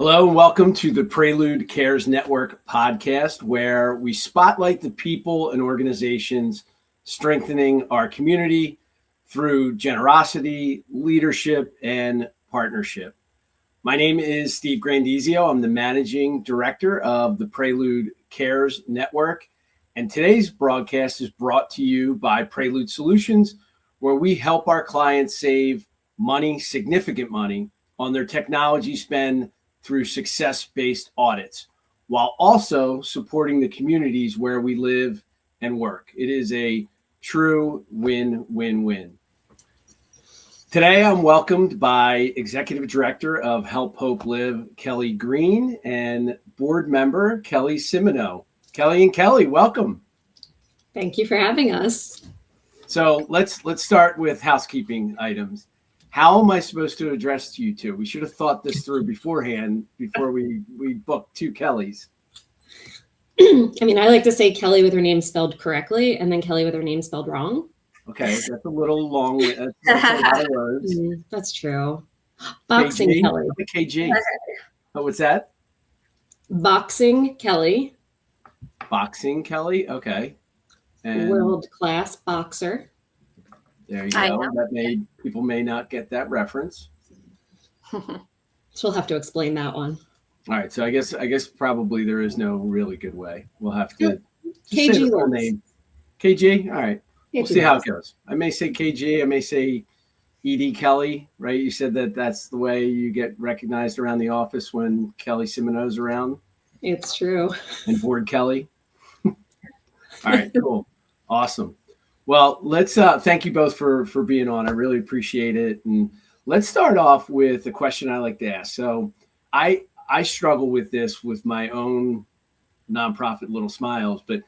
Hello and welcome to the Prelude Cares Network podcast, where we spotlight the people and organizations strengthening our community through generosity, leadership, and partnership. My name is Steve Grandizio. I'm the managing director of the Prelude Cares Network. And today's broadcast is brought to you by Prelude Solutions, where we help our clients save money, significant money, on their technology spend through success-based audits, while also supporting the communities where we live and work. It is a true win-win-win. Today, I'm welcomed by Executive Director of Help Hope Live, Kelley Green, and Board Member, Kelley Simoneaux. Kelley and Kelley, welcome. Thank you for having us. So let's start with housekeeping items. How am I supposed to address you two? We should have thought this through beforehand before we booked two Kelleys. I mean, I like to say Kelley with her name spelled correctly and then Kelley with her name spelled wrong. Okay, that's a little long. That's a lot of words. That's true. Boxing KG? Kelley. KG. Oh, what's that? Boxing Kelley. Boxing Kelley. Okay. And World-class boxer. there you go. People may not get that reference. She'll have to explain that one. All right. So I guess probably there is no really good way. We'll have to just say KG the full works. name. KG. All right. We'll KG see how it works. goes. I may say KG. I may say ED Kelley, right? You said that's the way you get recognized around the office when Kelley Simoneaux's around. It's true. And Board Kelley. All right, cool. Awesome. Well, let's thank you both for being on. I really appreciate it. And let's start off with a question I like to ask. So I struggle with this with my own nonprofit Little Smiles, but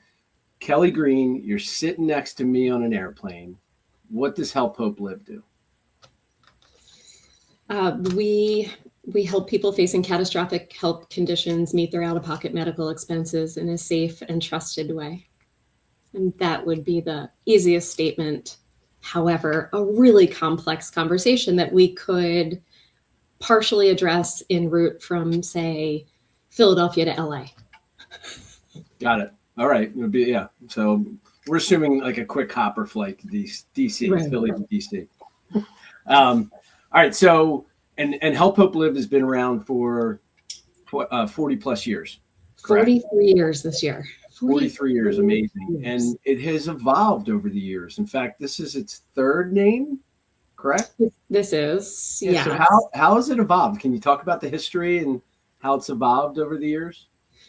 Kelley Green, you're sitting next to me on an airplane. What does Help Hope Live do? We help people facing catastrophic health conditions meet their out-of-pocket medical expenses in a safe and trusted way. And that would be the easiest statement. However, a really complex conversation that we could partially address en route from, say, Philadelphia to LA. Got it. All right. It would be, yeah. So we're assuming like a quick hopper flight to DC, Right. Philly to DC. All right. So, and Help Hope Live has been around for 40 plus years. Correct? 43 years this year. 43 years. Amazing. And it has evolved over the years. In fact, this is its third name, correct? This is, Yeah. yeah. So how has it evolved? Can you talk about the history and how it's evolved over the years?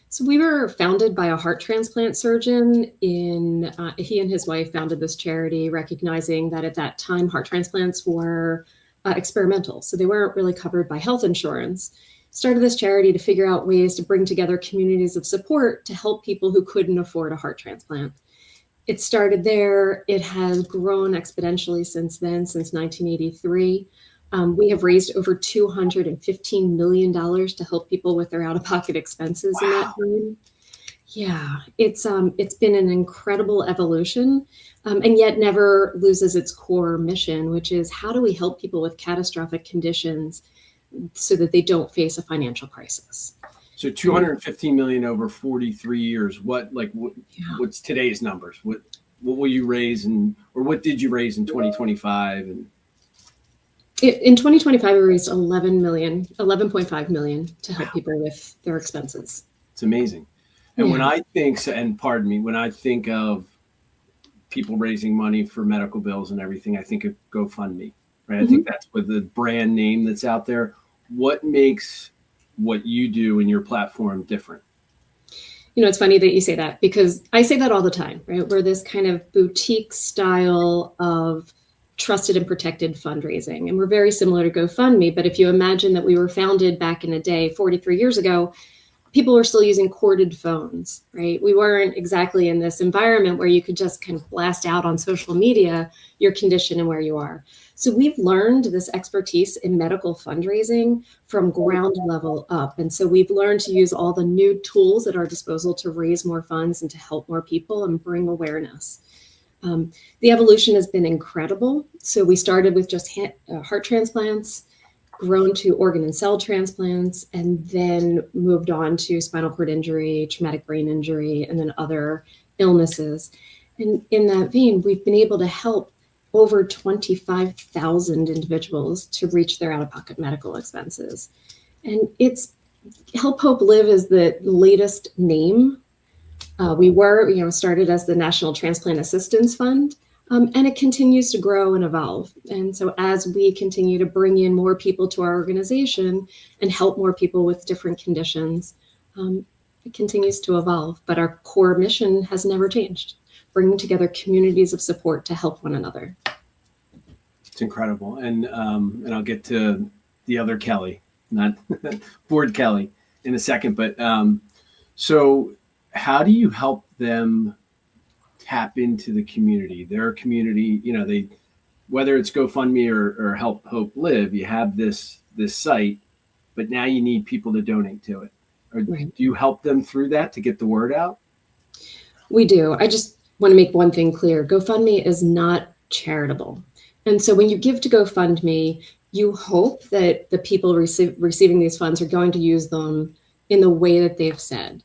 So we were founded by a heart transplant surgeon. He and his wife founded this charity, recognizing that at that time, heart transplants were experimental. So they weren't really covered by health insurance. Started this charity to figure out ways to bring together communities of support to help people who couldn't afford a heart transplant. It started there. It has grown exponentially since then, since 1983. We have raised over $215 million to help people with their out-of-pocket expenses in that time. Yeah, it's been an incredible evolution, and yet never loses its core mission, which is how do we help people with catastrophic conditions so that they don't face a financial crisis. So 215 million over 43 years. What's today's numbers? What will you raise or what did you raise in 2025? And in 2025, we raised 11.5 million to help people with their expenses. It's amazing. And when I think of people raising money for medical bills and everything, I think of GoFundMe, right? I think that's with the brand name that's out there. What makes what you do in your platform different? You know, it's funny that you say that because I say that all the time, right? We're this kind of boutique style of trusted and protected fundraising. And we're very similar to GoFundMe. But if you imagine that we were founded back in the day, 43 years ago, people were still using corded phones, right? We weren't exactly in this environment where you could just kind of blast out on social media your condition and where you are. So we've learned this expertise in medical fundraising from ground level up. And so we've learned to use all the new tools at our disposal to raise more funds and to help more people and bring awareness. The evolution has been incredible. So we started with just heart transplants, grown to organ and cell transplants, and then moved on to spinal cord injury, traumatic brain injury, and then other illnesses. And in that vein, we've been able to help over 25,000 individuals to reach their out-of-pocket medical expenses. And it's Help Hope Live is the latest name. We were, started as the National Transplant Assistance Fund, and it continues to grow and evolve. And so as we continue to bring in more people to our organization and help more people with different conditions, it continues to evolve. But our core mission has never changed, bringing together communities of support to help one another. It's incredible. And I'll get to the other Kelley, not Board Kelley, in a second. But so how do you help them tap into the community, their community? They, whether it's GoFundMe or Help Hope Live, you have this site, but now you need people to donate to it. Or Right. do you help them through that to get the word out? We do. I just want to make one thing clear. GoFundMe is not charitable. And so when you give to GoFundMe, you hope that the people receiving these funds are going to use them in the way that they've said.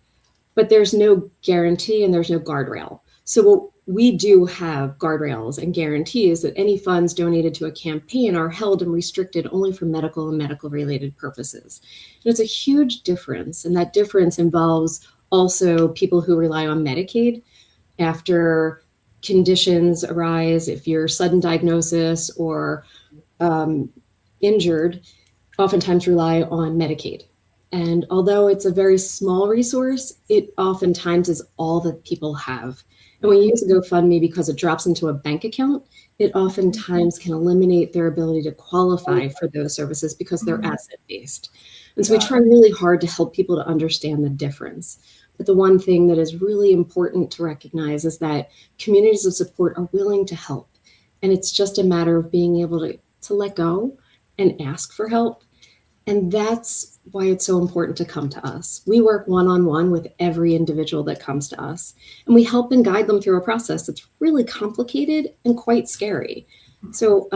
But there's no guarantee and there's no guardrail. So what we do have guardrails and guarantees that any funds donated to a campaign are held and restricted only for medical and medical related purposes. And it's a huge difference. And that difference involves also people who rely on Medicaid after conditions arise. If you're sudden diagnosis or injured, oftentimes rely on Medicaid. And although it's a very small resource, it oftentimes is all that people have. And when you use a GoFundMe because it drops into a bank account, it oftentimes can eliminate their ability to qualify for those services because they're asset-based. And so we try really hard to help people to understand the difference. But the one thing that is really important to recognize is that communities of support are willing to help. And it's just a matter of being able to let go and ask for help. And that's why it's so important to come to us. We work one-on-one with every individual that comes to us, and we help and guide them through a process that's really complicated and quite scary. So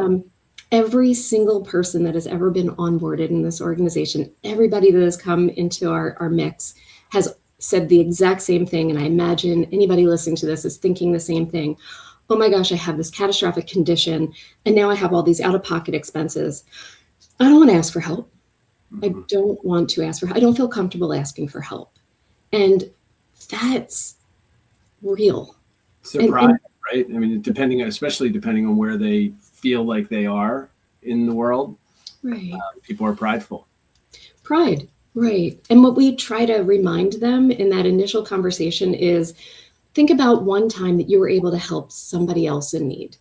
every single person that has ever been onboarded in this organization, everybody that has come into our mix has said the exact same thing. And I imagine anybody listening to this is thinking the same thing. Oh my gosh, I have this catastrophic condition, and now I have all these out-of-pocket expenses. I don't want to ask for help. I don't want to ask for help. I don't feel comfortable asking for help. And that's real. Surprise, right? I mean, especially depending on where they feel like they are in the world, right. People are prideful. Pride, right. And what we try to remind them in that initial conversation is, think about one time that you were able to help somebody else in need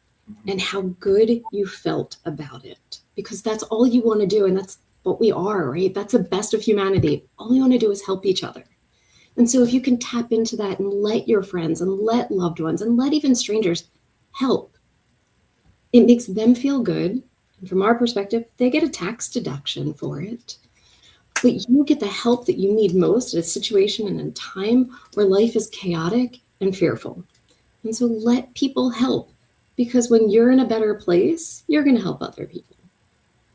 and how good you felt about it, because that's all you want to do. And that's what we are, right? That's the best of humanity. All you want to do is help each other. And so if you can tap into that and let your friends and let loved ones and let even strangers help, it makes them feel good. And from our perspective, they get a tax deduction for it. But you get the help that you need most at a situation and a time where life is chaotic and fearful. And so let people help, because when you're in a better place, you're going to help other people.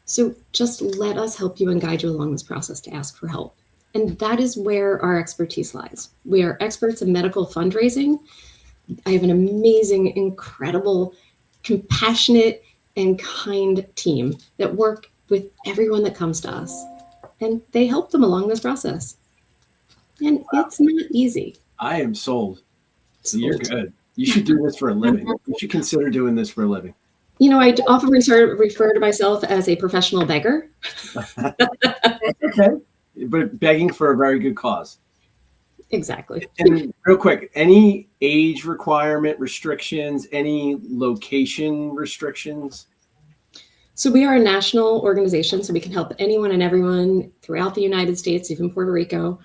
So just let us help you and guide you along this process to ask for help. And that is where our expertise lies. We are experts in medical fundraising. I have an amazing, incredible, compassionate, and kind team that work with everyone that comes to us. And they help them along this process. And It's not easy. I am sold. So you're good. You should do this for a living. You should consider doing this for a living. I often refer to myself as a professional beggar. Okay. But begging for a very good cause. Exactly. And real quick, any age requirement restrictions, any location restrictions? So we are a national organization, so we can help anyone and everyone throughout the United States, even Puerto Rico.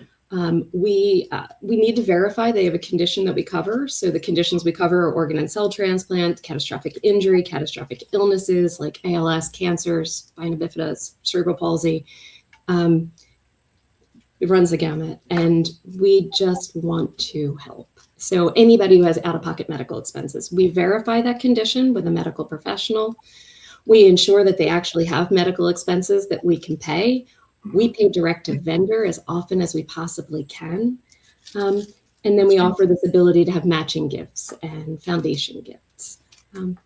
We need to verify they have a condition that we cover. So the conditions we cover are organ and cell transplant, catastrophic injury, catastrophic illnesses like ALS, cancer, spina bifida, cerebral palsy. It runs the gamut, and we just want to help. So anybody who has out-of-pocket medical expenses, we verify that condition with a medical professional. We ensure that they actually have medical expenses that we can pay. We pay direct to vendor as often as we possibly can. And then we offer this ability to have matching gifts and foundation gifts.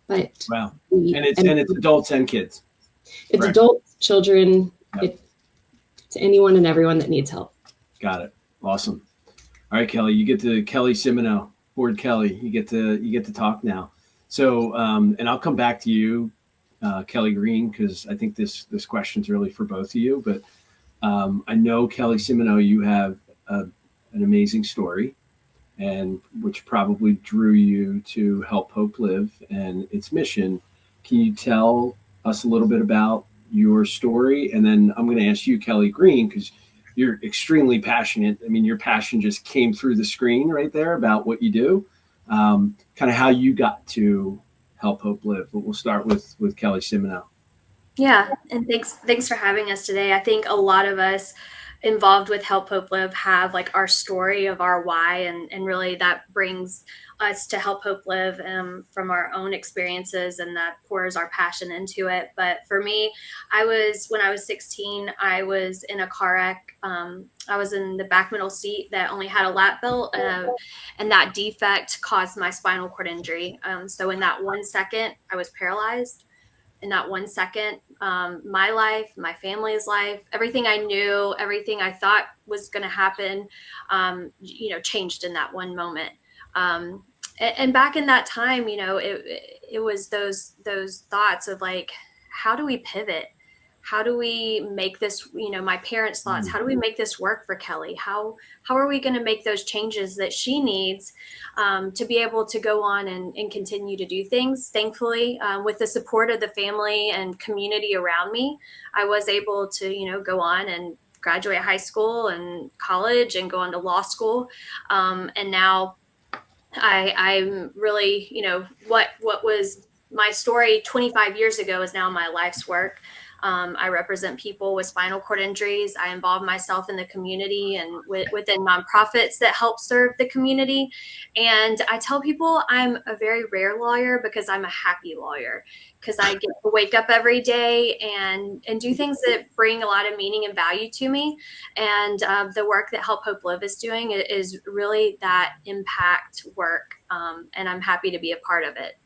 But wow. And it's adults and kids. It's Correct. Adults, children, Yep. it's anyone and everyone that needs help. Got it. Awesome. All right, Kelley, you get to Kelley Simoneaux Board Kelley. You get to talk now. So, and I'll come back to you, Kelley Green, because I think this question's really for both of you. But I know, Kelley Simoneaux, you have an amazing story, and which probably drew you to Help Hope Live and its mission. Can you tell us a little bit about your story? And then I'm going to ask you, Kelley Green, because you're extremely passionate. I mean, your passion just came through the screen right there about what you do, kind of how you got to Help Hope Live. But we'll start with Kelley Simoneaux. Yeah, and thanks for having us today. I think a lot of us involved with Help Hope Live have like our story of our why, and really that brings us to Help Hope Live from our own experiences, and that pours our passion into it. But for me, when I was 16, I was in a car wreck. I was in the back middle seat that only had a lap belt, and that defect caused my spinal cord injury. So in that 1 second, I was paralyzed. In that 1 second, my life, my family's life, everything I knew, everything I thought was going to happen, changed in that one moment. And back in that time, it was those thoughts of like, how do we pivot? How do we make this, my parents' thoughts, how do we make this work for Kelley? How are we going to make those changes that she needs to be able to go on and continue to do things? Thankfully, with the support of the family and community around me, I was able to, go on and graduate high school and college and go on to law school. And now I'm really, what was my story 25 years ago is now my life's work. I represent people with spinal cord injuries. I involve myself in the community and within nonprofits that help serve the community. And I tell people I'm a very rare lawyer because I'm a happy lawyer, because I get to wake up every day and do things that bring a lot of meaning and value to me. And the work that Help Hope Live is doing is really that impact work. And I'm happy to be a part of it.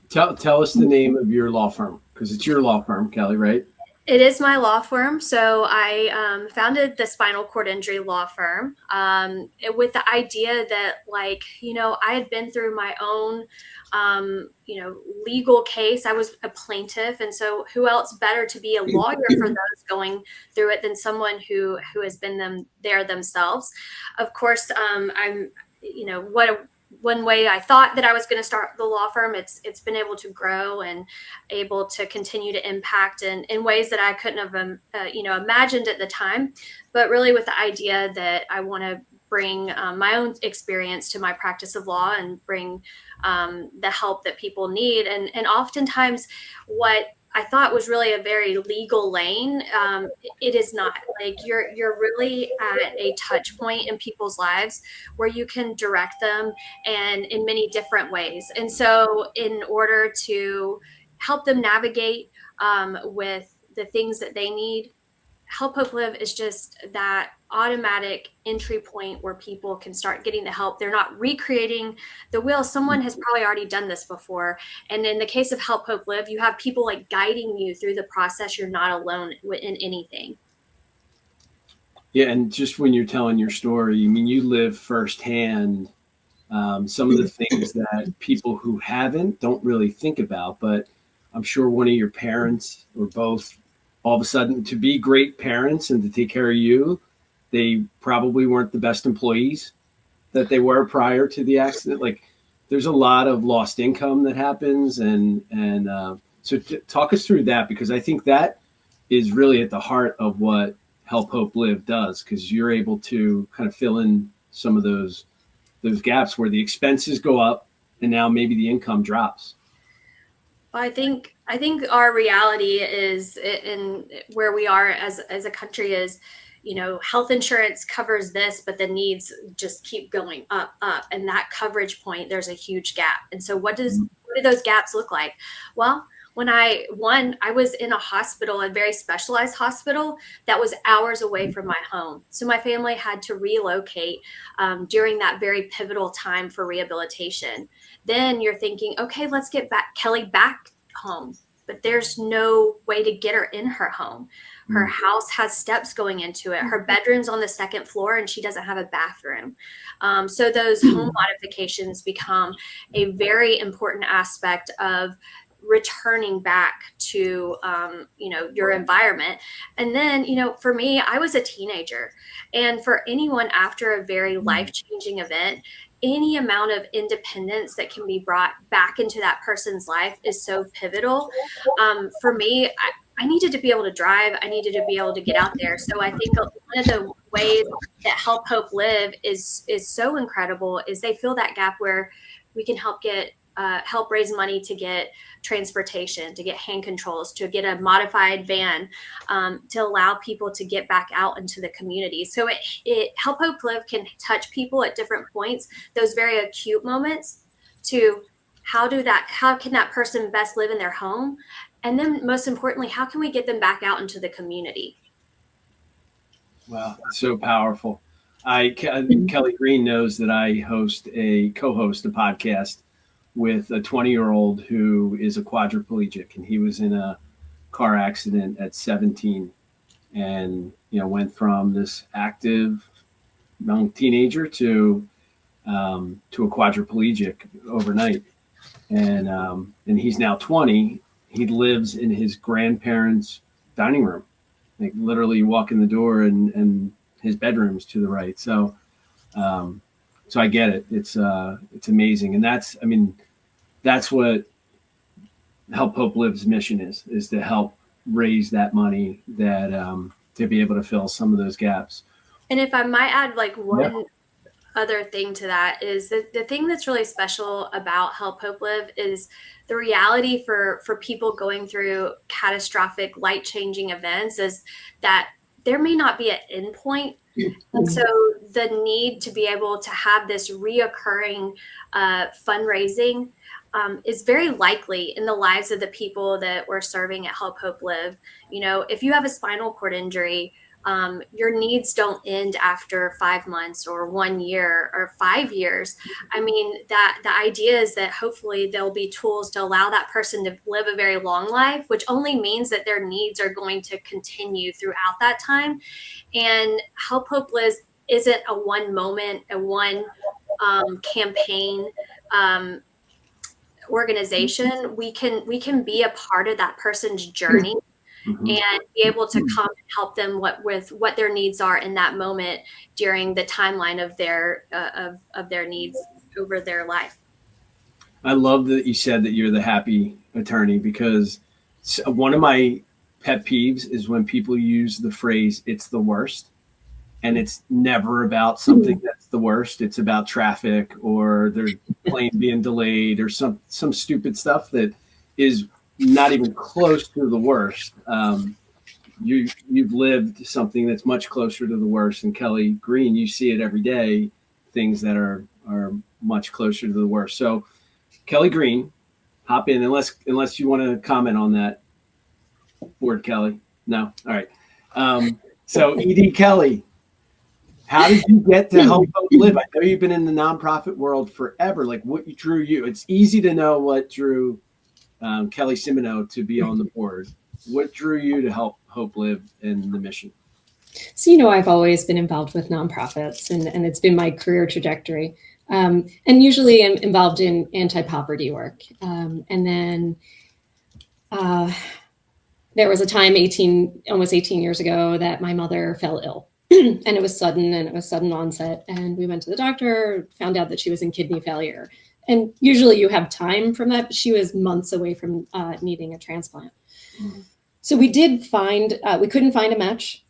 Tell us the name of your law firm, because it's your law firm, Kelley, right? It is my law firm. So I founded the spinal cord injury law firm with the idea that, I had been through my own, legal case. I was a plaintiff. And so who else better to be a lawyer for those going through it than someone who has been there themselves? Of course, one way I thought that I was going to start the law firm, it's been able to grow and able to continue to impact in ways that I couldn't have, imagined at the time. But really with the idea that I want to bring my own experience to my practice of law and bring the help that people need. And oftentimes what I thought was really a very legal lane. It is not. Like you're really at a touch point in people's lives where you can direct them and in many different ways. And so in order to help them navigate with the things that they need, Help Hope Live is just that automatic entry point where people can start getting the help. They're not recreating the wheel. Someone has probably already done this before. And in the case of Help Hope Live, you have people like guiding you through the process. You're not alone in anything. Yeah, and just when you're telling your story, I mean, you live firsthand some of the things that people who haven't don't really think about. But I'm sure one of your parents or both, all of a sudden, to be great parents and to take care of you, they probably weren't the best employees that they were prior to the accident. Like, there's a lot of lost income that happens. So talk us through that, because I think that is really at the heart of what Help Hope Live does, because you're able to kind of fill in some of those gaps where the expenses go up and now maybe the income drops. Well, I think our reality is in where we are as a country is, health insurance covers this, but the needs just keep going up. And that coverage point, there's a huge gap. And so what do those gaps look like? Well, when I was in a hospital, a very specialized hospital that was hours away from my home. So my family had to relocate during that very pivotal time for rehabilitation. Then you're thinking, okay, let's get Kelley back home. But there's no way to get her in her home. Her house has steps going into it. Her bedroom's on the second floor and she doesn't have a bathroom. So those home modifications become a very important aspect of returning back to, your environment. And then, for me, I was a teenager, and for anyone after a very life-changing event, any amount of independence that can be brought back into that person's life is so pivotal. For me, I needed to be able to drive. I needed to be able to get out there. So I think one of the ways that Help Hope Live is so incredible is they fill that gap where we can help raise money to get transportation, to get hand controls, to get a modified van, to allow people to get back out into the community. So Help Hope Live can touch people at different points, those very acute moments, to how can that person best live in their home? And then most importantly, how can we get them back out into the community? Wow, so powerful. Kelley Green knows that I co-host a podcast with a 20-year-old who is a quadriplegic, and he was in a car accident at 17 and, went from this active young teenager to a quadriplegic overnight. And he's now 20. He lives in his grandparents' dining room. Like literally you walk in the door and his bedroom's to the right. So I get it. It's amazing. And that's what Help Hope Live's mission is to help raise that money that to be able to fill some of those gaps. And if I might add one other thing to that is the thing that's really special about Help Hope Live is the reality for people going through catastrophic life-changing events is that there may not be an end point. And so the need to be able to have this reoccurring fundraising is very likely in the lives of the people that we're serving at Help Hope Live. If you have a spinal cord injury, your needs don't end after 5 months or 1 year or 5 years. The idea is that hopefully there'll be tools to allow that person to live a very long life, which only means that their needs are going to continue throughout that time. And Help Hope Live isn't a one moment, a one campaign organization. We can be a part of that person's journey. Mm-hmm. And be able to come and help them with what their needs are in that moment during the timeline of their needs over their life. I love that you said that you're the happy attorney, because one of my pet peeves is when people use the phrase "it's the worst," and it's never about something that's the worst. It's about traffic or their plane being delayed or some stupid stuff that is not even close to the worst. You've lived something that's much closer to the worst. And Kelley Green, you see it every day, things that are much closer to the worst. So Kelley Green, hop in, unless you want to comment on that board, Kelley. No? All right. So ED Kelley, how did you get to Help Hope Live? I know you've been in the nonprofit world forever. Like, what drew you? It's easy to know what drew Kelley Simoneaux to be on the board. What drew you to Help Hope Live and the mission? So, I've always been involved with nonprofits, and it's been my career trajectory. And usually I'm involved in anti-poverty work. And then there was a time almost 18 years ago that my mother fell ill. And it was sudden onset. And we went to the doctor, found out that she was in kidney failure. And usually you have time from that, but she was months away from needing a transplant. Mm-hmm. So we couldn't find a match.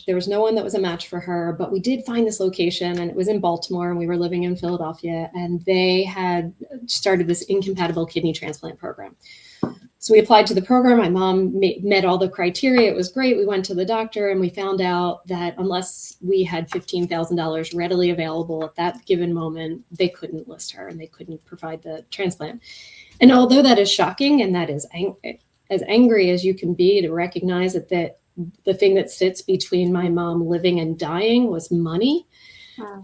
There was no one that was a match for her, but we did find this location, and it was in Baltimore, and we were living in Philadelphia, and they had started this incompatible kidney transplant program. So we applied to the program. My mom met all the criteria. It was great. We went to the doctor, and we found out that unless we had $15,000 readily available at that given moment, they couldn't list her and they couldn't provide the transplant. And although that is shocking and that is as angry as you can be to recognize that the thing that sits between my mom living and dying was money.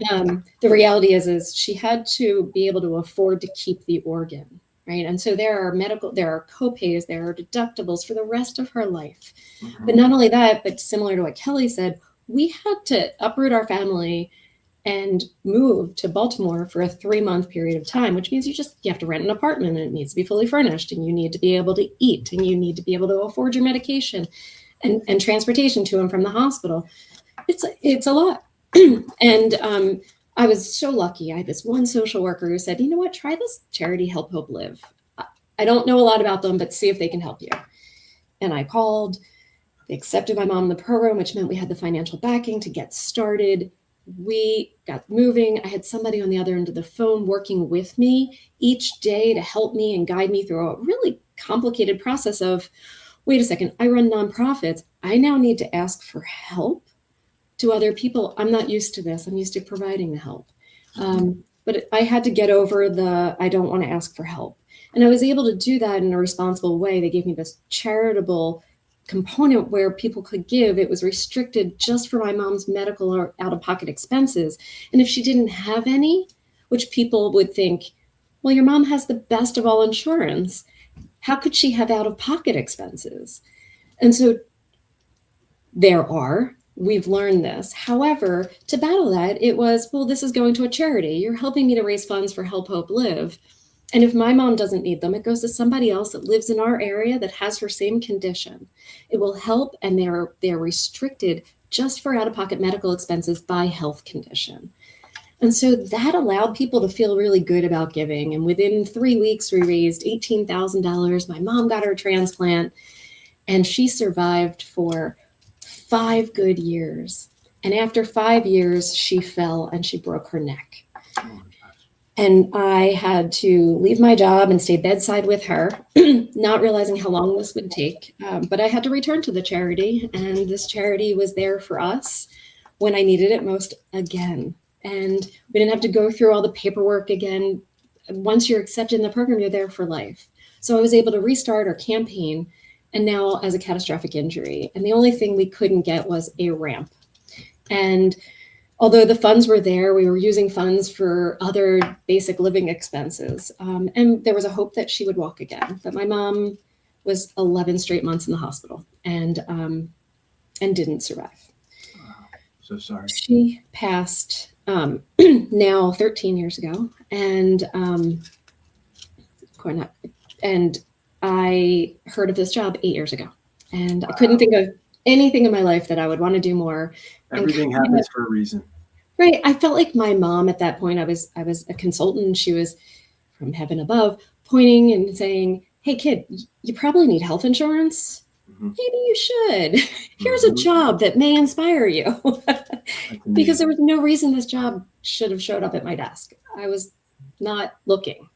The reality is she had to be able to afford to keep the organ, right? And so there are copays, there are deductibles for the rest of her life. Mm-hmm. But not only that, but similar to what Kelley said, we had to uproot our family and move to Baltimore for a 3-month period of time, which means you have to rent an apartment, and it needs to be fully furnished, and you need to be able to eat, and you need to be able to afford your medication and transportation to and from the hospital. It's a lot. And I was so lucky. I had this one social worker who said, you know what, try this charity, Help Hope Live. I don't know a lot about them, but see if they can help you. And I called. They accepted my mom in the program, which meant we had the financial backing to get started. We got moving. I had somebody on the other end of the phone working with me each day to help me and guide me through a really complicated process of, wait a second, I run nonprofits. I now need to ask for help to other people. I'm not used to this. I'm used to providing the help. But I had to get over I don't want to ask for help. And I was able to do that in a responsible way. They gave me this charitable component where people could give. It was restricted just for my mom's medical or out-of-pocket expenses. And if she didn't have any, which people would think, well, your mom has the best of all insurance, how could she have out-of-pocket expenses? And so we've learned this. However, to battle that, it was, well, this is going to a charity. You're helping me to raise funds for Help Hope Live. And if my mom doesn't need them, it goes to somebody else that lives in our area that has her same condition. It will help, and they're restricted just for out-of-pocket medical expenses by health condition. And so that allowed people to feel really good about giving. And within 3 weeks, we raised $18,000. My mom got her transplant, and she survived for 5 good years. And after 5 years, she fell and she broke her neck. And I had to leave my job and stay bedside with her, not realizing how long this would take. But I had to return to the charity, and this charity was there for us when I needed it most again. And we didn't have to go through all the paperwork again. Once you're accepted in the program, you're there for life. So I was able to restart our campaign, and now as a catastrophic injury. And the only thing we couldn't get was a ramp. And although the funds were there, we were using funds for other basic living expenses. And there was a hope that she would walk again. But my mom was 11 straight months in the hospital and didn't survive. Wow. So sorry. She passed now 13 years ago. And I heard of this job 8 years ago. And I couldn't think of anything in my life that I would want to do more. Everything happens for a reason. Right. I felt like my mom at that point. I was a consultant. She was from heaven above, pointing and saying, hey, kid, you probably need health insurance. Mm-hmm. Maybe you should. Here's a job that may inspire you. Because there was no reason this job should have showed up at my desk. I was not looking,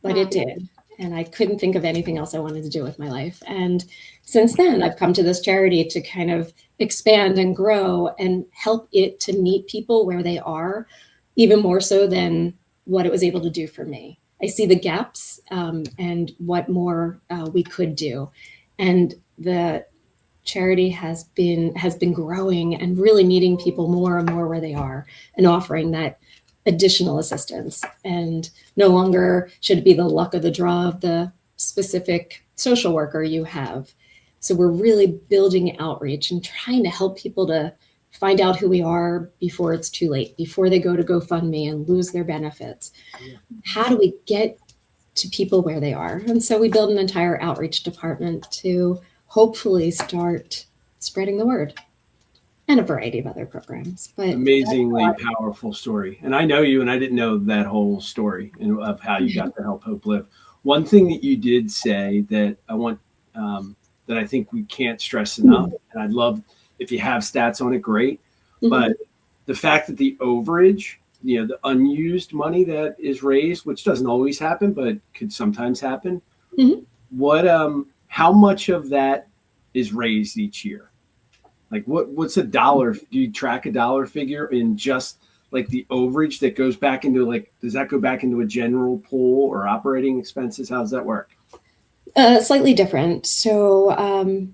but it did. And I couldn't think of anything else I wanted to do with my life. And since then, I've come to this charity to kind of expand and grow and help it to meet people where they are, even more so than what it was able to do for me. I see the gaps and what more we could do. And the charity has been growing and really meeting people more and more where they are and offering that additional assistance. And no longer should it be the luck of the draw of the specific social worker you have. So we're really building outreach and trying to help people to find out who we are before it's too late, before they go to GoFundMe and lose their benefits. Yeah. How do we get to people where they are? And so we build an entire outreach department to hopefully start spreading the word. And a variety of other programs. But amazingly powerful story. And I know you, and I didn't know that whole story of how you got to Help Hope Live. One thing that you did say that I want, that I think we can't stress enough, and I'd love if you have stats on it, great. But the fact that the overage, the unused money that is raised, which doesn't always happen, but could sometimes happen. How much of that is raised each year? Like what's a dollar? Do you track a dollar figure in just like the overage that goes back into does that go back into a general pool or operating expenses? How does that work? Slightly different. So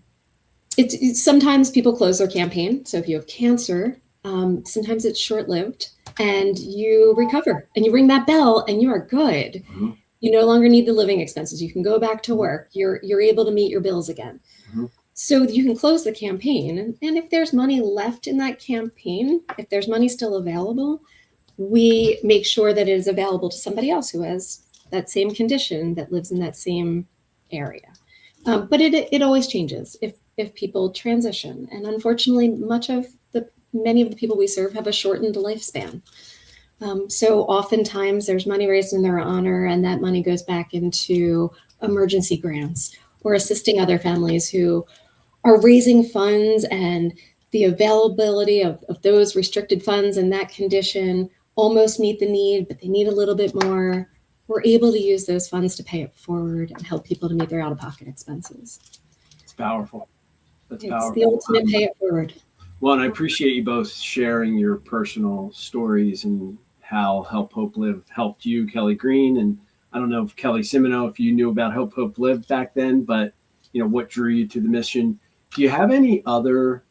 it's sometimes people close their campaign. So if you have cancer, sometimes it's short-lived and you recover and you ring that bell and you are good. Mm-hmm. You no longer need the living expenses. You can go back to work. You're able to meet your bills again. Mm-hmm. So you can close the campaign. And if there's money left in that campaign, if there's money still available, we make sure that it is available to somebody else who has that same condition that lives in that same area. But it always changes if people transition. And unfortunately, many of the people we serve have a shortened lifespan. So oftentimes there's money raised in their honor, and that money goes back into emergency grants or assisting other families who are raising funds, and the availability of those restricted funds in that condition almost meet the need, but they need a little bit more. We're able to use those funds to pay it forward and help people to meet their out-of-pocket expenses. It's powerful. It's powerful. The ultimate pay it forward. Well, and I appreciate you both sharing your personal stories and how Help Hope Live helped you, Kelley Green. And I don't know if Kelley Simoneaux, if you knew about Help Hope Live back then, but what drew you to the mission. Do you have any other,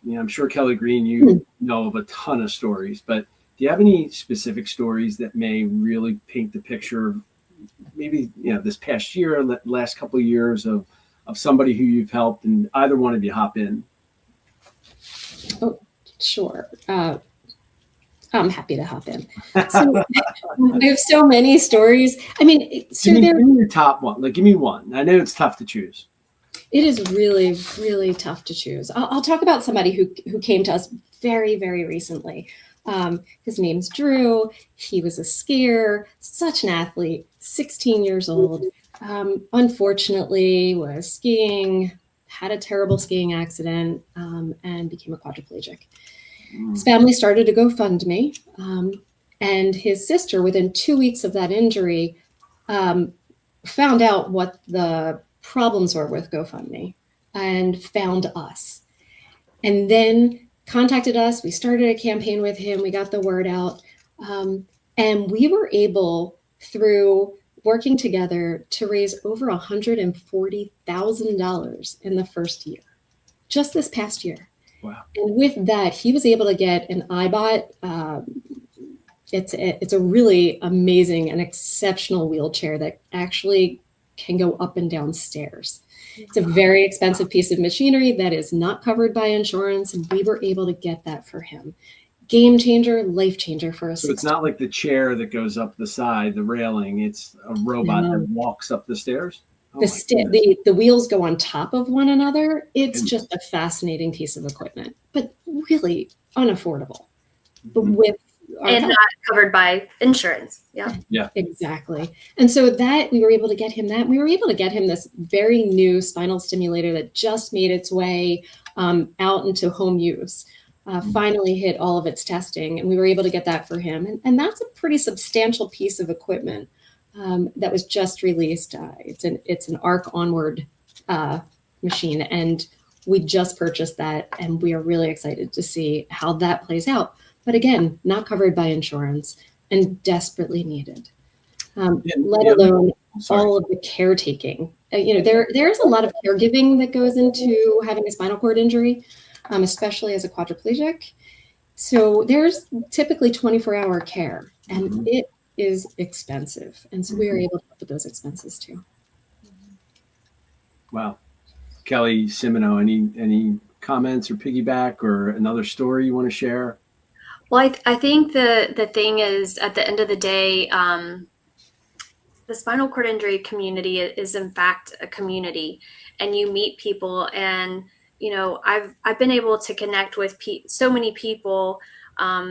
I'm sure Kelley Green, you know of a ton of stories, but do you have any specific stories that may really paint the picture of maybe, this past year, the last couple of years of somebody who you've helped, and either one of you hop in? Oh, sure. I'm happy to hop in. So, I have so many stories. I mean, so give me your top one. Give me one. I know it's tough to choose. It is really, really tough to choose. I'll talk about somebody who came to us very, very recently. His name's Drew. He was a skier, such an athlete, 16 years old. Unfortunately, was skiing, had a terrible skiing accident, and became a quadriplegic. His family started a GoFundMe, and his sister, within 2 weeks of that injury, found out what the problems were with GoFundMe and found us. And then contacted us. We started a campaign with him. We got the word out. And we were able, through working together, to raise over $140,000 in the first year, just this past year. Wow. And with that, he was able to get an iBot. It's a really amazing and exceptional wheelchair that actually can go up and down stairs. It's a very expensive piece of machinery that is not covered by insurance, and we were able to get that for him. Game changer, life changer for us. So it's not like the chair that goes up the side, the railing. It's a robot that walks up the stairs. Oh, the wheels go on top of one another. It's just a fascinating piece of equipment, but really unaffordable. But and not covered by insurance. Yeah, exactly. And so that we were able to get him that. We were able to get him this very new spinal stimulator that just made its way out into home use. Finally hit all of its testing, and we were able to get that for him. And that's a pretty substantial piece of equipment that was just released. It's an Arc Onward machine, and we just purchased that, and we are really excited to see how that plays out. But again, not covered by insurance and desperately needed, let alone all of the caretaking. There's a lot of caregiving that goes into having a spinal cord injury, especially as a quadriplegic. So there's typically 24-hour care, and it is expensive. And so we are able to help with those expenses too. Wow. Kelley Simoneaux, any comments or piggyback or another story you want to share? Well, I think the thing is, at the end of the day, the spinal cord injury community is in fact a community, and you meet people, and I've been able to connect with so many people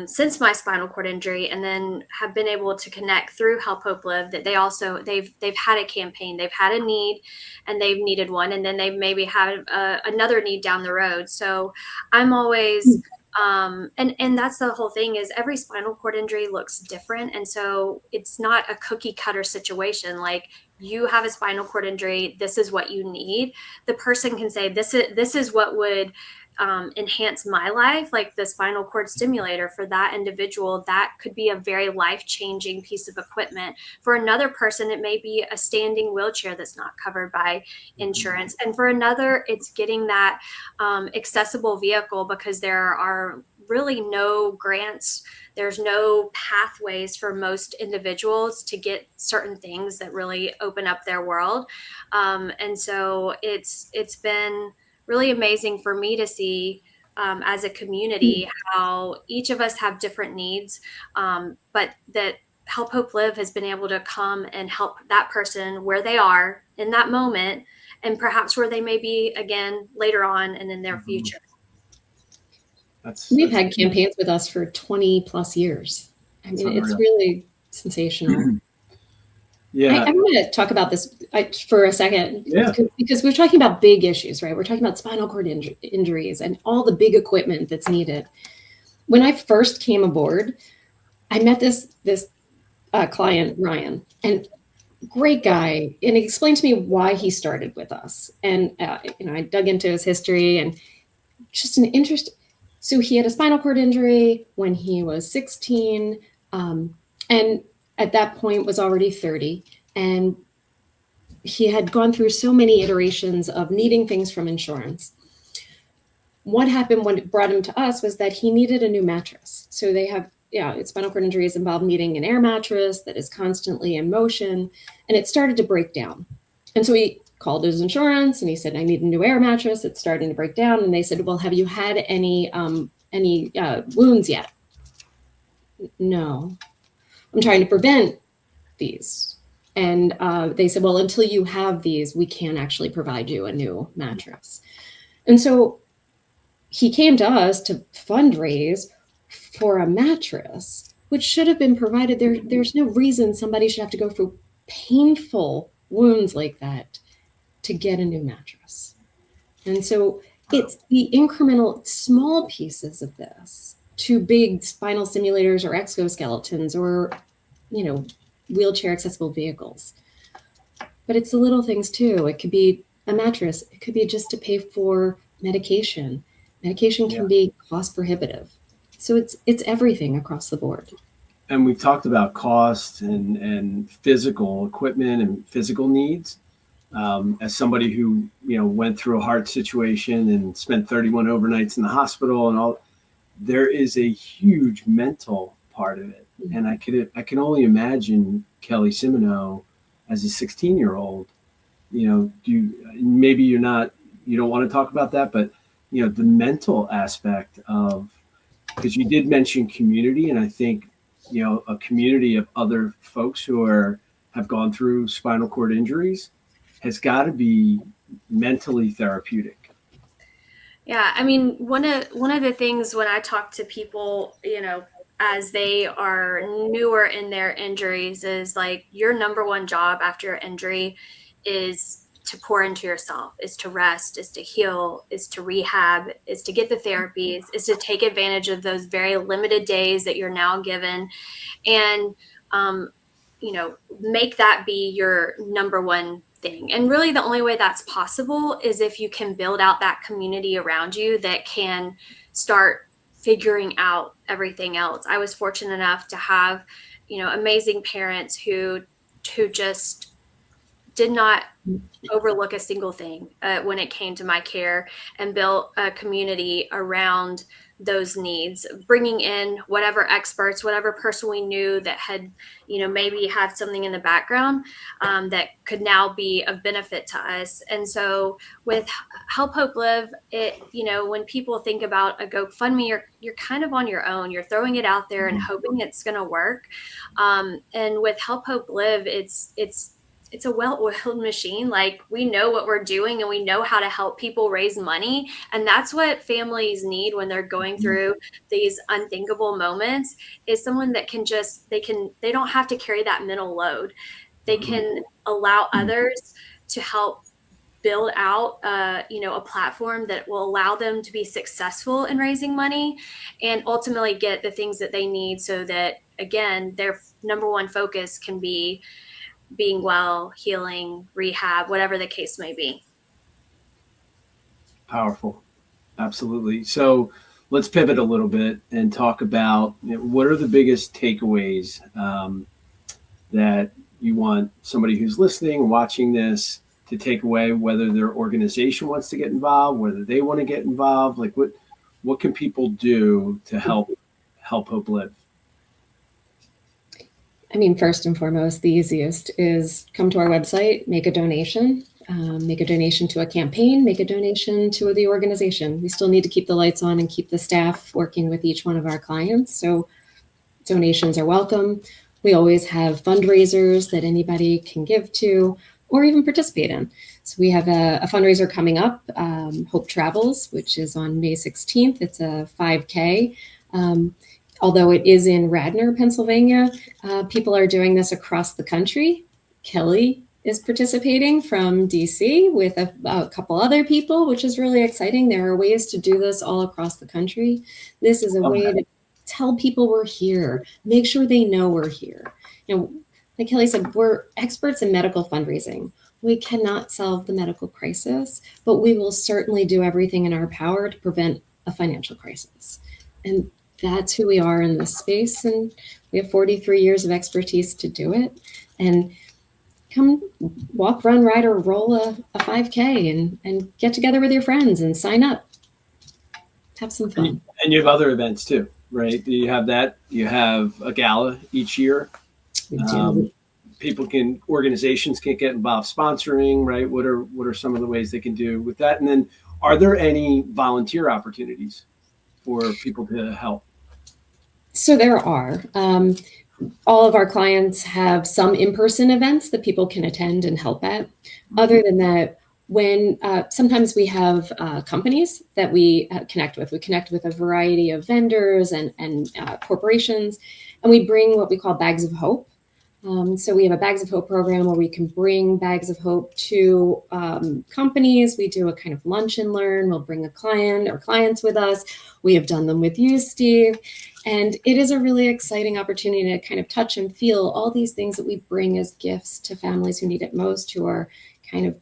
since my spinal cord injury, and then have been able to connect through Help Hope Live that they've had a campaign, they've had a need, and they've needed one, and then they've maybe had another need down the road. So I'm always and that's the whole thing, is every spinal cord injury looks different. And so it's not a cookie cutter situation. Like, you have a spinal cord injury, this is what you need. The person can say, this is what would enhance my life, like the spinal cord stimulator for that individual, that could be a very life-changing piece of equipment. For another person, it may be a standing wheelchair that's not covered by insurance. And for another, it's getting that accessible vehicle, because there are really no grants, there's no pathways for most individuals to get certain things that really open up their world. And so it's been really amazing for me to see as a community how each of us have different needs, but that Help Hope Live has been able to come and help that person where they are in that moment, and perhaps where they may be again later on and in their future. We've had campaigns with us for 20 plus years. I mean, it's really sensational. Yeah. I want to talk about this for a second, because we're talking about big issues, right? We're talking about spinal cord injuries and all the big equipment that's needed. When I first came aboard, I met this client, Ryan, and great guy. And he explained to me why he started with us. And, I dug into his history, and just an interest. So he had a spinal cord injury when he was 16, and at that point was already 30. And he had gone through so many iterations of needing things from insurance. What happened when it brought him to us was that he needed a new mattress. So they have, spinal cord injuries involve needing an air mattress that is constantly in motion, and it started to break down. And so he called his insurance and he said, I need a new air mattress. It's starting to break down. And they said, well, have you had any wounds yet? No, I'm trying to prevent these. And they said, well, until you have these, we can't actually provide you a new mattress. And so he came to us to fundraise for a mattress, which should have been provided. There's no reason somebody should have to go through painful wounds like that to get a new mattress. And so it's the incremental small pieces of this to big spinal stimulators or exoskeletons or, wheelchair accessible vehicles. But it's the little things too. It could be a mattress. It could be just to pay for medication. Medication can be cost prohibitive. So it's everything across the board. And we've talked about cost and physical equipment and physical needs. As somebody who, went through a heart situation and spent 31 overnights in the hospital and all, there is a huge mental part of it. And I can only imagine Kelley Simoneaux as a 16-year-old, maybe you don't want to talk about that, but, the mental aspect of, because you did mention community, and I think, a community of other folks who have gone through spinal cord injuries has got to be mentally therapeutic. Yeah, I mean, one of the things when I talk to people, as they are newer in their injuries, is like your number one job after your injury is to pour into yourself, is to rest, is to heal, is to rehab, is to get the therapies, is to take advantage of those very limited days that you're now given, and make that be your number one thing. And really the only way that's possible is if you can build out that community around you that can start figuring out everything else. I was fortunate enough to have, amazing parents who just did not overlook a single thing when it came to my care, and built a community around those needs, bringing in whatever experts, whatever person we knew that had, maybe had something in the background that could now be of benefit to us. And so with Help Hope Live, when people think about a GoFundMe, you're kind of on your own. You're throwing it out there and hoping it's going to work. And with Help Hope Live, it's a well-oiled machine. Like, we know what we're doing and we know how to help people raise money. And that's what families need when they're going through these unthinkable moments, is someone that they don't have to carry that mental load. They can allow others to help build out, a platform that will allow them to be successful in raising money and ultimately get the things that they need, so that, again, their number one focus can be being well, healing, rehab, whatever the case may be. Powerful. Absolutely. So let's pivot a little bit and talk about, what are the biggest takeaways that you want somebody who's listening, watching this to take away, whether their organization wants to get involved, whether they want to get involved, like what can people do to help Hope Live? I mean, first and foremost, the easiest is come to our website, make a donation to a campaign, make a donation to the organization. We still need to keep the lights on and keep the staff working with each one of our clients. So donations are welcome. We always have fundraisers that anybody can give to or even participate in. So we have a fundraiser coming up, Hope Travels, which is on May 16th. It's a 5K. Although it is in Radnor, Pennsylvania, people are doing this across the country. Kelley is participating from DC with a couple other people, which is really exciting. There are ways to do this all across the country. This is a way to tell people we're here, make sure they know we're here. Like Kelley said, we're experts in medical fundraising. We cannot solve the medical crisis, but we will certainly do everything in our power to prevent a financial crisis. And that's who we are in this space. And we have 43 years of expertise to do it. And come walk, run, ride, or roll a 5K and get together with your friends and sign up. Have some fun. And you have other events too, right? You have that. You have a gala each year. Organizations can get involved sponsoring, right? What are some of the ways they can do with that? And then are there any volunteer opportunities for people to help? So there are. All of our clients have some in-person events that people can attend and help at. Other than that, when sometimes we have companies that we connect with. We connect with a variety of vendors and corporations, and we bring what we call bags of hope. So we have a Bags of Hope program where we can bring bags of hope to companies. We do a kind of lunch and learn. We'll bring a client or clients with us. We have done them with you, Steve. And it is a really exciting opportunity to kind of touch and feel all these things that we bring as gifts to families who need it most, who are kind of,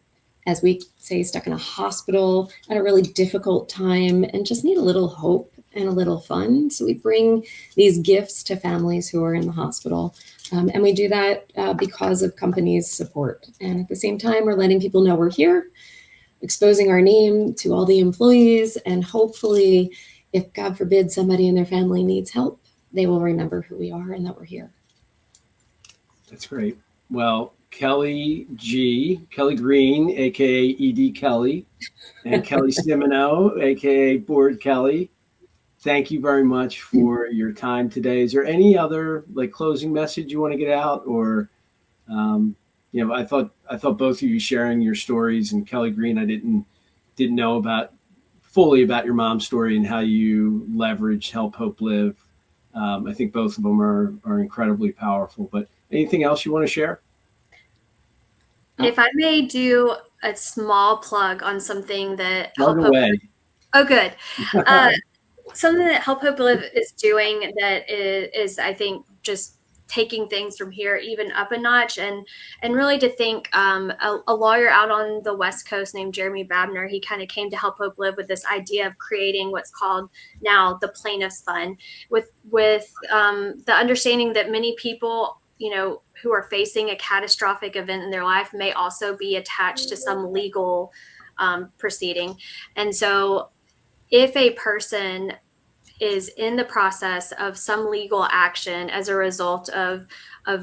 as we say, stuck in a hospital at a really difficult time and just need a little hope and a little fun. So we bring these gifts to families who are in the hospital. And we do that because of companies' support. And at the same time, we're letting people know we're here, exposing our name to all the employees. And hopefully, if God forbid somebody in their family needs help, they will remember who we are and that we're here. That's great. Well, Kelley Green, aka ED Kelley, and Kelley Simoneaux, aka Board Kelley, thank you very much for your time today. Is there any other closing message you want to get out, or I thought both of you sharing your stories, and Kelley Green, I didn't know fully about your mom's story and how you leveraged Help Hope Live. I think both of them are incredibly powerful. But anything else you want to share? If I may do a small plug on something that Plug away. Oh, good. Something that Help Hope Live is doing that is I think, just taking things from here even up a notch, and really to think a lawyer out on the West Coast named Jeremy Babner, he kind of came to Help Hope Live with this idea of creating what's called now the Plaintiff's Fund, with the understanding that many people who are facing a catastrophic event in their life may also be attached to some legal proceeding. And so if a person is in the process of some legal action as a result of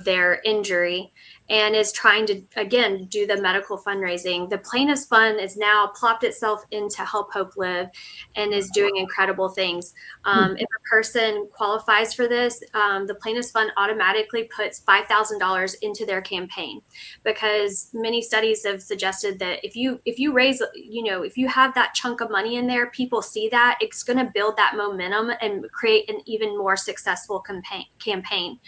their injury and is trying to, again, do the medical fundraising, the Plaintiff's Fund is now plopped itself into Help Hope Live and is doing incredible things. If a person qualifies for this, the Plaintiff's Fund automatically puts $5,000 into their campaign, because many studies have suggested that if you raise, if you have that chunk of money in there, people see that, it's going to build that momentum and create an even more successful campaign.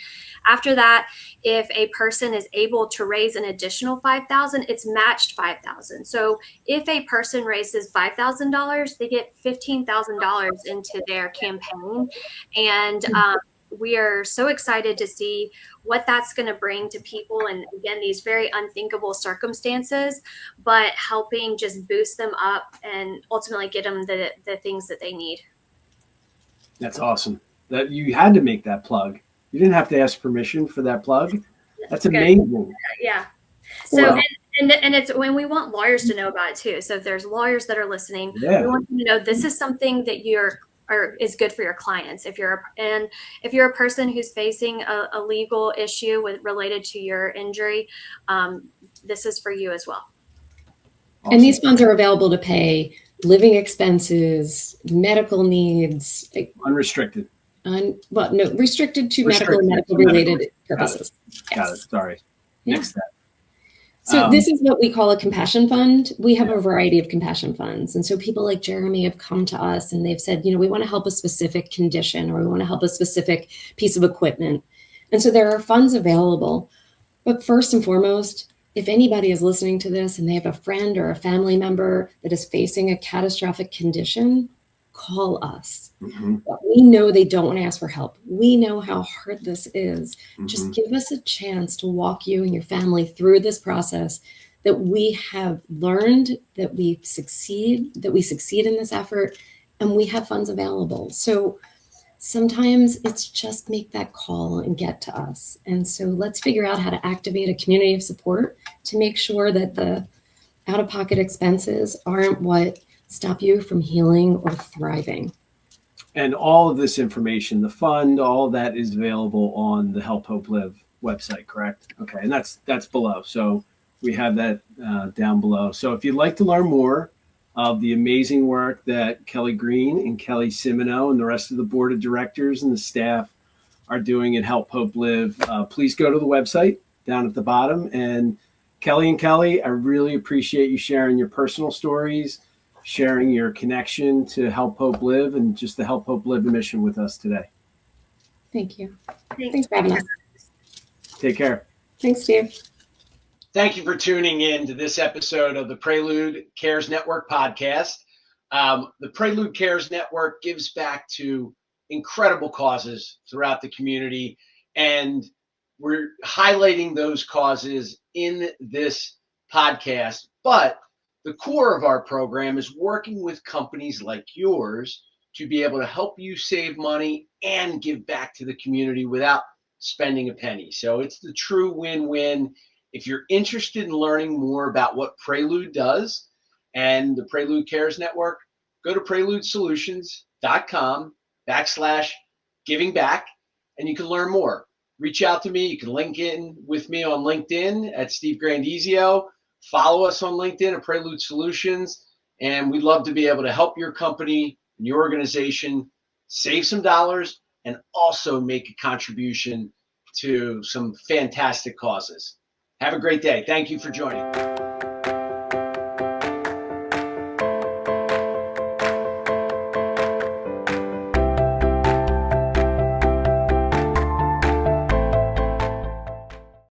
After that, if a person is able to raise an additional $5,000, it's matched $5,000. So if a person raises $5,000, they get $15,000 into their campaign. And we are so excited to see what that's going to bring to people. And again, these very unthinkable circumstances, but helping just boost them up and ultimately get them the things that they need. That's awesome. That you had to make that plug. You didn't have to ask permission for that plug. That's amazing. Yeah. So, and it's when we want lawyers to know about it too. So if there's lawyers that are listening, we want them to know this is something that is good for your clients. If you're a person who's facing a legal issue related to your injury, this is for you as well. Awesome. And these funds are available to pay living expenses, medical needs, unrestricted. Restricted to medical and medical related purposes. Got it. Sorry. Next step. So this is what we call a compassion fund. We have a variety of compassion funds. And so people like Jeremy have come to us and they've said, we want to help a specific condition, or we want to help a specific piece of equipment. And so there are funds available. But first and foremost, if anybody is listening to this and they have a friend or a family member that is facing a catastrophic condition, call us. Mm-hmm. We know they don't want to ask for help. We know how hard this is. Mm-hmm. Just give us a chance to walk you and your family through this process, that we have learned that we succeed in this effort, and we have funds available. So sometimes it's just make that call and get to us. And so let's figure out how to activate a community of support to make sure that the out-of-pocket expenses aren't what stop you from healing or thriving. And all of this information, the fund, all of that is available on the Help Hope Live website, correct? Okay, and that's below. So we have that down below. So if you'd like to learn more of the amazing work that Kelley Green and Kelley Simoneaux and the rest of the board of directors and the staff are doing at Help Hope Live, please go to the website down at the bottom. And Kelley and Kelley, I really appreciate you sharing your personal stories, sharing your connection to Help Hope Live and just the Help Hope Live mission with us today. Thank you. Thanks for having us. Take care. Thanks, Steve. Thank you for tuning in to this episode of the Prelude Cares Network podcast. The Prelude Cares Network gives back to incredible causes throughout the community, and we're highlighting those causes in this podcast. But the core of our program is working with companies like yours to be able to help you save money and give back to the community without spending a penny. So it's the true win-win. If you're interested in learning more about what Prelude does and the Prelude Cares Network, go to preludesolutions.com/giving back, and you can learn more. Reach out to me. You can link in with me on LinkedIn at Steve Grandizio. Follow us on LinkedIn at Prelude Solutions, and we'd love to be able to help your company and your organization save some dollars and also make a contribution to some fantastic causes. Have a great day. Thank you for joining.